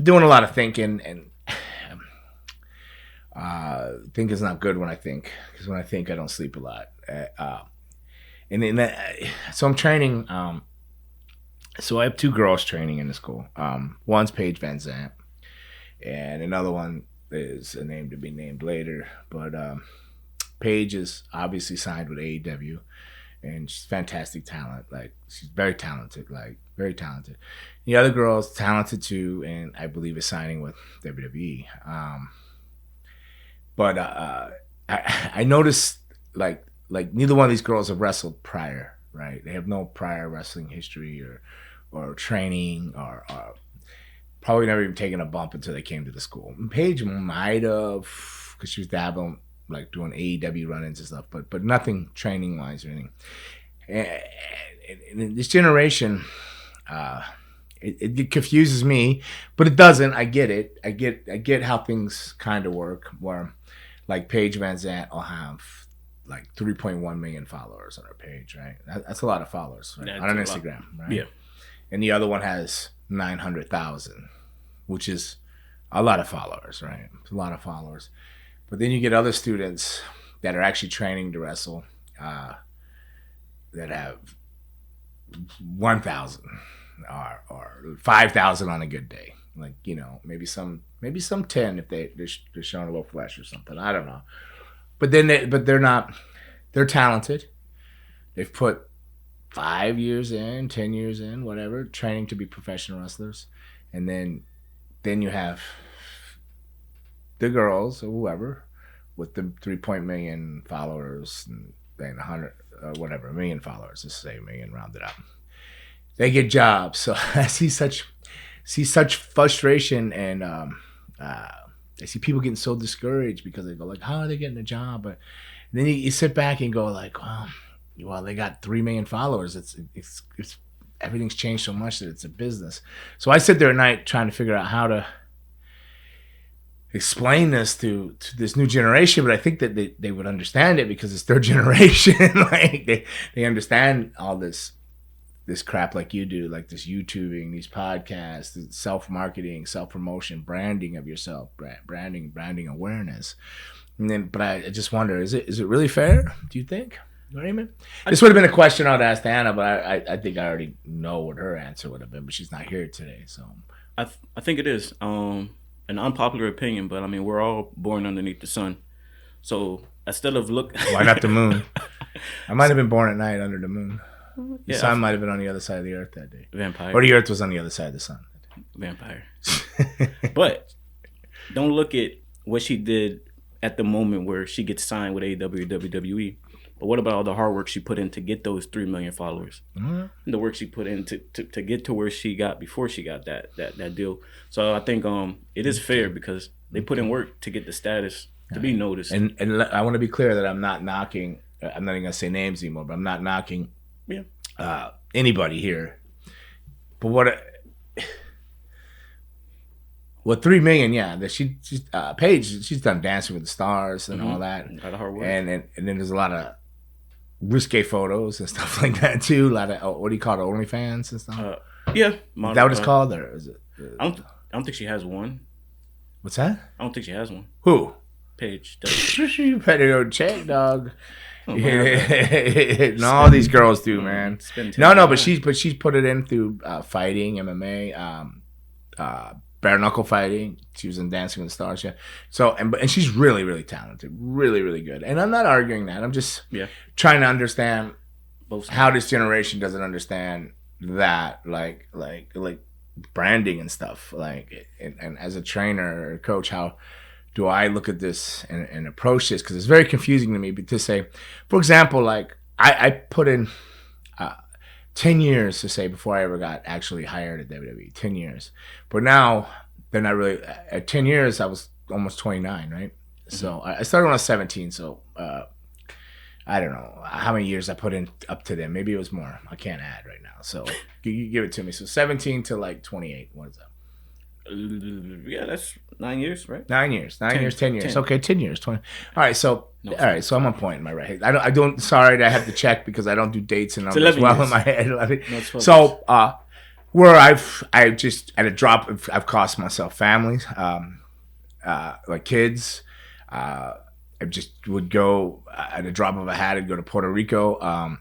doing a lot of thinking, and thinking's not good when I think, because when I think, I don't sleep a lot. So I'm training. So I have 2 girls training in the school. One's Paige Van Zandt, and another one is a name to be named later. But Paige is obviously signed with AEW, and she's fantastic talent. Like, she's very talented, very talented. The other girl's talented too, and I believe is signing with WWE. But I noticed like neither one of these girls have wrestled prior, right? They have no prior wrestling history or training or probably never even taken a bump until they came to the school. And Paige might have, because she was dabbling, like doing AEW run-ins and stuff, but nothing training-wise or anything. And in this generation, it confuses me, but it doesn't. I get it. I get how things kind of work, where like Paige Van Zandt will have like 3.1 million followers on her page, right? That's a lot of followers, right? On Instagram, right? Yeah. And the other one has 900,000, which is a lot of followers, right? It's a lot of followers. But then you get other students that are actually training to wrestle that have 1,000 or 5,000 on a good day. Like, you know, maybe some 10 if they're showing a little flesh or something. I don't know. But they're not. They're talented. They've put 5 years in, 10 years in, whatever, training to be professional wrestlers, and then you have the girls or whoever with the 3 million followers and 100 whatever, 1 million followers. Let's say 1 million, rounded up. They get jobs. So I see such frustration, and I see people getting so discouraged because they go like, how are they getting a job? But then you sit back and go like, well, they got 3 million followers. It's everything's changed so much that it's a business. So I sit there at night trying to figure out how to explain this to this new generation, but I think that they would understand it because it's their generation. Like they understand all this crap like you do, like this YouTubing, these podcasts, self-marketing, self-promotion, branding of yourself, branding awareness. And then, but I just wonder, is it really fair? Do you think, Raymond? This would have been a question I'd ask Anna, but I think I already know what her answer would have been. But she's not here today, so I think it is an unpopular opinion, but I mean, we're all born underneath the sun. So instead of why not the moon? I might have been born at night under the moon. The sun might have been on the other side of the earth that day. Vampire. Or the earth was on the other side of the sun. Vampire. But don't look at what she did at the moment where she gets signed with AEW, WWE. But what about all the hard work she put in to get those 3 million followers? Mm-hmm. And the work she put in to get to where she got before she got that deal. So I think it is fair because they put in work to get the status to be noticed. And I want to be clear that I'm not knocking. I'm not even going to say names anymore, but I'm not knocking anybody here. But what 3 million? Yeah, that she's Paige. She's done Dancing with the Stars and all that. A lot of hard work. And then there's a lot of risque photos and stuff like that too. A lot of what do you call it, OnlyFans and stuff? Yeah, is that what it's called, or is it? I don't think she has one. What's that? I don't think she has one. Who? Paige. You better go check, dog. Oh, no, all these girls do, man. No, but she's put it in through fighting, MMA, bare knuckle fighting. She was in Dancing with the Stars, yeah. So and she's really, really talented, really, really good. And I'm not arguing that. I'm just trying to understand how this generation doesn't understand that, like branding and stuff. Like, and as a trainer or coach, how do I look at this and approach this? Because it's very confusing to me. But to say, for example, like I put in 10 years to say before I ever got actually hired at WWE, 10 years. But now they're not really, at 10 years, I was almost 29, right? Mm-hmm. So I started when I was 17. So I don't know how many years I put in up to them. Maybe it was more. I can't add right now. So you give it to me. So 17 to like 28. What is that? Yeah, that's 9 years, right? 9 years. 10 years. 10 years. Okay, 10 years. 20. All right, so so I'm on point in my right. I don't. Sorry, I have to check because I don't do dates and numbers well in my head. So where I just at a drop of, I've cost myself families, like kids. I just would go at a drop of a hat. I'd go to Puerto Rico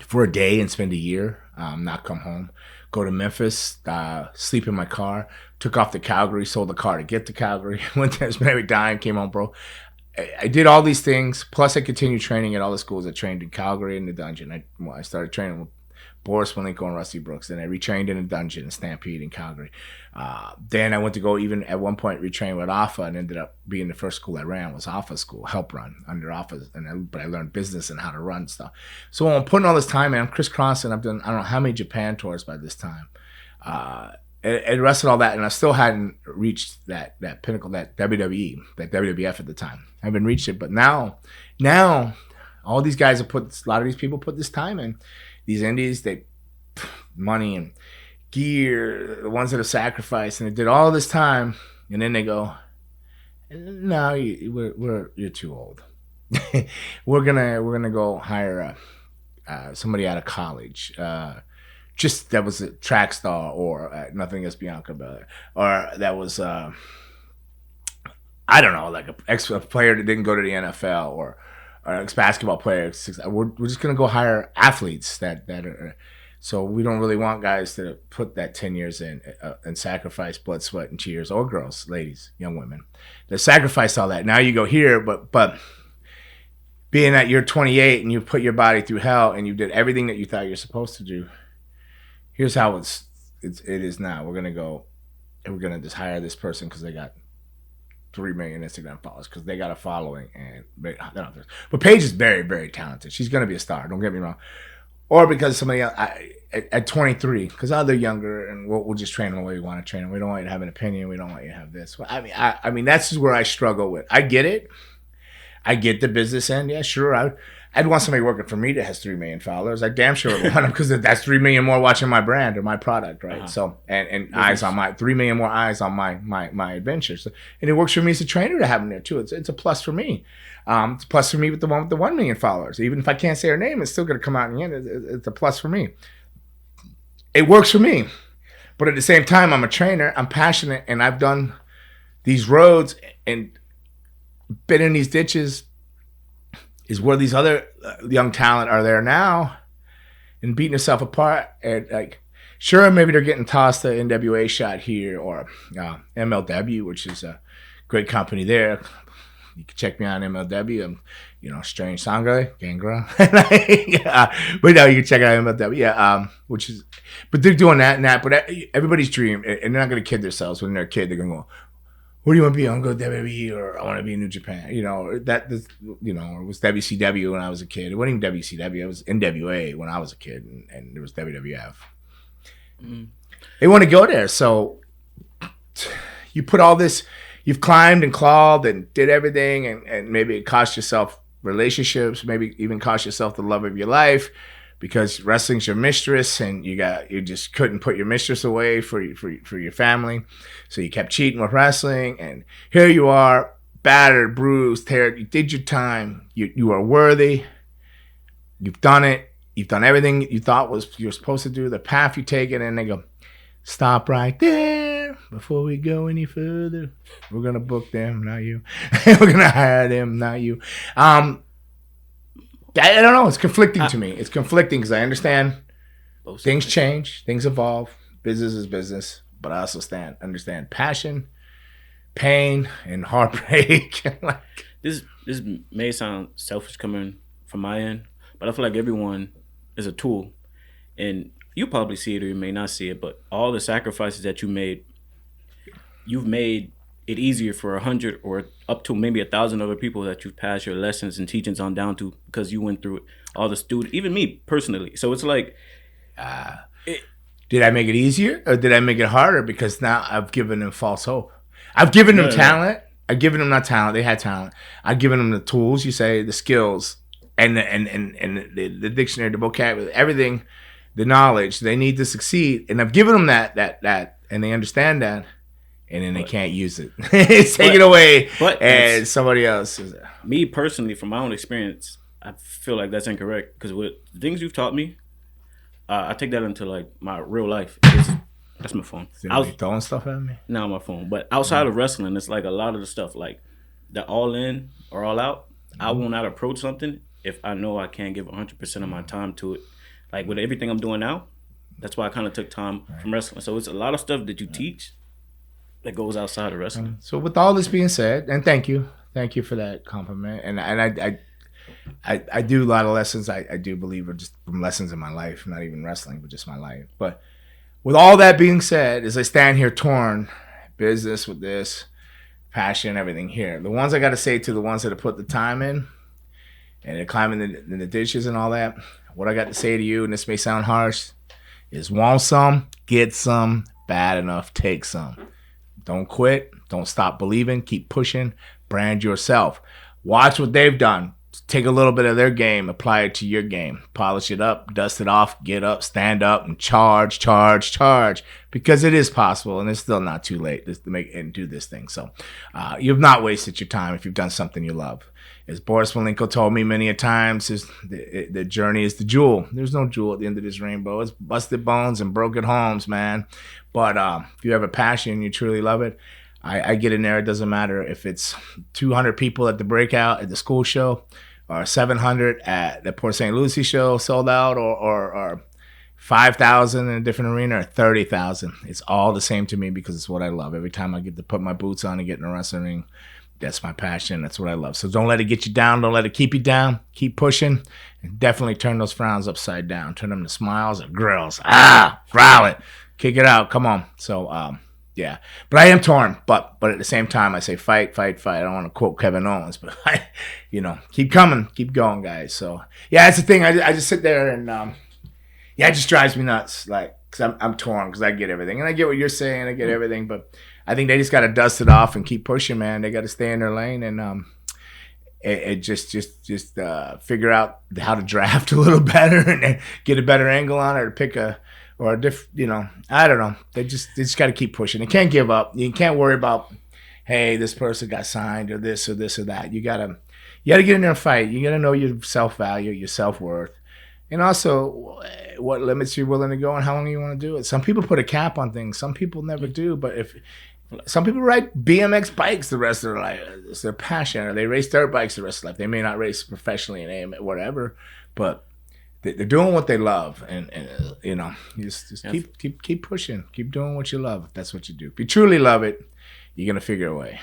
for a day and spend a year, not come home. Go to Memphis, sleep in my car. Took off to Calgary, sold the car to get to Calgary. Went there, spent every dime, came home, bro. I did all these things. Plus, I continued training at all the schools. I trained in Calgary in the dungeon. I started training with Boris Malenko and Rusty Brooks. Then I retrained in a dungeon in Stampede in Calgary. Then I went to go even at one point retrain with Alpha and ended up being the first school I ran was Alpha School, help run under Alpha. But I learned business and how to run stuff. So I'm putting all this time in. I'm crisscrossing. I've done I don't know how many Japan tours by this time. And the rest of all that, and I still hadn't reached that pinnacle, that WWE, that WWF at the time. I haven't reached it, but now, all these guys have a lot of these people put this time in. These indies, they money and gear, the ones that have sacrificed, and they did all this time, and then they go, "No, you're too old. we're gonna go hire somebody out of college." Just that was a track star, or nothing against Bianca Belair, or that was I don't know, like a player that didn't go to the NFL, or an ex-basketball player. We're just gonna go hire athletes that are. So we don't really want guys to put that 10 years in and sacrifice blood, sweat, and tears, or girls, ladies, young women, that sacrifice all that. Now you go here, but being that you're 28 and you put your body through hell and you did everything that you thought you're supposed to do. Here's how it is now. We're gonna go, and we're gonna just hire this person because they got 3 million Instagram followers because they got a following, and but Paige is very, very talented. She's gonna be a star. Don't get me wrong. Or because somebody else at 23, because they're younger, and we'll just train them the way we want to train them. We don't want you to have an opinion. We don't want you to have this. Well, I mean that's just where I struggle with. I get it. I get the business end. Yeah, sure. I'd want somebody working for me that has 3 million followers. I damn sure would want them because that's 3 million more watching my brand or my product, right? Uh-huh. So and eyes on my 3 million more eyes on my adventures. So, and it works for me as a trainer to have them there too. It's a plus for me. It's a plus for me with the one with the 1 million followers. Even if I can't say her name, it's still going to come out in the end. It's a plus for me. It works for me, but at the same time, I'm a trainer. I'm passionate, and I've done these roads and been in these ditches. Is where these other young talent are there now and beating yourself apart. And like, sure, maybe they're getting tossed the NWA shot here or MLW, which is a great company there. You can check me out on MLW. I'm, Strange Sangre, Gangrel. But no, you can check out MLW. Yeah, but they're doing that and that. But everybody's dream, and they're not going to kid themselves when they're a kid. They're going to go, what do you want to be? I want to go to WWE, or I want to be in New Japan. Or it was WCW when I was a kid. It wasn't even WCW. It was NWA when I was a kid, and there was WWF. Mm. They want to go there. So you put all this, you've climbed and clawed and did everything, and maybe it cost yourself relationships, maybe even cost yourself the love of your life, because wrestling's your mistress, and you just couldn't put your mistress away for your family, so you kept cheating with wrestling, and here you are, battered, bruised, teared. You did your time. You are worthy. You've done it. You've done everything you thought you were supposed to do. The path you take it, and they go, stop right there before we go any further. We're gonna book them, not you. We're gonna hire them, not you. I don't know. It's conflicting to me. It's conflicting because I understand things change, things evolve. Business is business, but I also understand passion, pain, and heartbreak. This may sound selfish coming from my end, but I feel like everyone is a tool, and you probably see it or you may not see it. But all the sacrifices that you've made it easier for 100 or up to maybe 1,000 other people that you've passed your lessons and teachings on down to because you went through it. All the students, even me personally. So it's like, did I make it easier or did I make it harder? Because now I've given them false hope. I've given them talent. I've given them not talent. They had talent. I've given them the tools. You say the skills and the dictionary, the vocabulary, everything, the knowledge they need to succeed. And I've given them that, and they understand that. And then they can't use it. It's taken away, and somebody else. Me personally, from my own experience, I feel like that's incorrect. Because with the things you've taught me, I take that into like my real life. That's my phone. I was throwing stuff at me. Now my phone. But outside of wrestling, it's like a lot of the stuff, like the all in or all out. I will not approach something if I know I can't give 100% of my time to it. Like with everything I'm doing now, that's why I kind of took time from wrestling. So it's a lot of stuff that you teach that goes outside of wrestling. So with all this being said, and thank you for that compliment. And I do a lot of lessons. I do believe are just from lessons in my life, not even wrestling, but just my life. But with all that being said, as I stand here torn, business with this, passion, everything here, the ones I got to say to the ones that have put the time in and they're climbing the ditches and all that, what I got to say to you, and this may sound harsh, is want some, get some, bad enough, take some. Don't quit. Don't stop believing. Keep pushing. Brand yourself. Watch what they've done. Take a little bit of their game, apply it to your game. Polish it up, dust it off, get up, stand up, and charge. Because it is possible, and it's still not too late to make and do this thing. So you've not wasted your time if you've done something you love. As Boris Malenko told me many a times, the journey is the jewel. There's no jewel at the end of this rainbow. It's busted bones and broken homes, man. But if you have a passion and you truly love it, I get in there. It doesn't matter if it's 200 people at the breakout at the school show or 700 at the Port St. Lucie show sold out or 5,000 in a different arena or 30,000. It's all the same to me because it's what I love. Every time I get to put my boots on and get in a wrestling ring, that's my passion. That's what I love. So don't let it get you down. Don't let it keep you down. Keep pushing. And definitely turn those frowns upside down. Turn them to smiles or grills. Growl it. Kick it out. Come on. So, yeah. But I am torn. But at the same time, I say fight. I don't want to quote Kevin Owens. But, keep coming. Keep going, guys. So, yeah, that's the thing. I just sit there and, it just drives me nuts. Like, because I'm torn because I get everything. And I get what you're saying. I get everything. But I think they just got to dust it off and keep pushing, man. They got to stay in their lane and just figure out how to draft a little better and get a better angle on it or pick a I don't know. They just got to keep pushing. They can't give up. You can't worry about, hey, this person got signed or this or that. You gotta get in there and fight. You gotta know your self-value, your self-worth. And also, what limits you're willing to go and how long you want to do it. Some people put a cap on things. Some people never do. But if some people ride BMX bikes the rest of their life, it's their passion, or they race dirt bikes the rest of their life. They may not race professionally in AM, whatever, but they're doing what they love, and just keep pushing, keep doing what you love. If that's what you do, if you truly love it, you're gonna figure a way.